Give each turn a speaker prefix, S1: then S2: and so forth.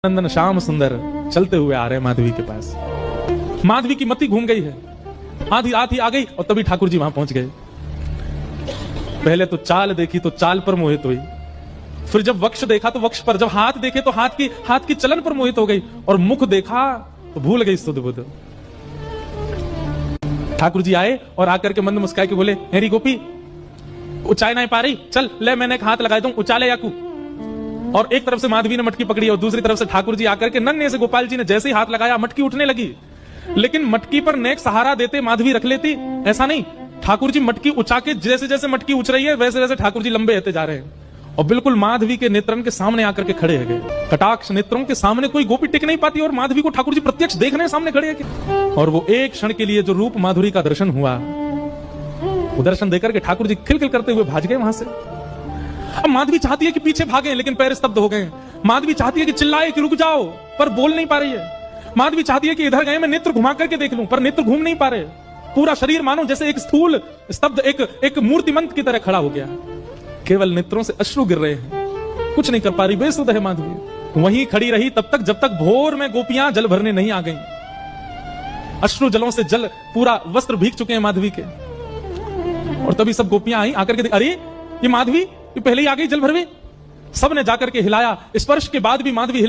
S1: नंदन श्याम सुंदर चलते हुए आ रहे हैं माधवी के पास। माधवी की मति घूम गई है, आधी आधी आ गई और तभी ठाकुर जी वहां पहुंच गए। पहले तो चाल देखी तो चाल पर मोहित हुई, फिर जब वक्ष देखा तो वक्ष पर, जब हाथ देखे तो हाथ की चलन पर मोहित हो गई, और मुख देखा तो भूल गई सुध बुध। ठाकुर जी आए और आकर के मंद मुस्काए के बोले, हेरी गोपी उचाई नहीं पा रही, चल ले मैंने एक हाथ लगा दूं, उचाले याकू। और एक तरफ से माधवी ने मटकी पकड़ी और दूसरी तरफ से ठाकुर जी आकर के नन्हे से गोपाल जी ने जैसे ही हाथ लगाया मटकी उठने लगी। लेकिन मटकी पर नेक सहारा देते माधवी रख लेती, ऐसा नहीं। ठाकुर जी मटकी उछा के, जैसे जैसे मटकी उछ रही है वैसे वैसे ठाकुर जी लंबे होते जा रहे हैं और बिल्कुल माधवी के नेत्रन के सामने आकर के खड़े हैं। कटाक्ष नेत्रों के सामने कोई गोपी टिक नहीं पाती और माधवी को ठाकुर जी प्रत्यक्ष देख रहे हैं, सामने खड़े हैं। और वो एक क्षण के लिए जो रूप माधुरी का दर्शन हुआ, वो दर्शन देकर के ठाकुर जी खिलखिल करते हुए भाग गए वहां से। अब माधवी चाहती है कि पीछे भागे, लेकिन पैर स्तब्ध हो गए। माधवी चाहती है कि चिल्लाए कि रुक जाओ, पर बोल नहीं पा रही है। माधवी चाहती है कि इधर गए मैं नेत्र घुमा करके देख लूं, पर नेत्र घूम नहीं पा रहे। पूरा शरीर मानो जैसे एक स्थूल स्तब्ध एक मूर्तिमंत की तरह खड़ा हो गया। केवल नेत्रों से अश्रु गिर रहे हैं, कुछ नहीं कर पा रही, बेसुध है माधवी। वहीं खड़ी रही तब तक जब तक भोर में गोपियां जल भरने नहीं आ गईं। अश्रु जलों से जल पूरा वस्त्र भीग चुके हैं माधवी के। और तभी सब गोपियां आई, आकर के अरे ये माधवी ये पहले ही आ गई जल भरवे। सबने जाकर के हिलाया, स्पर्श के बाद भी माधवी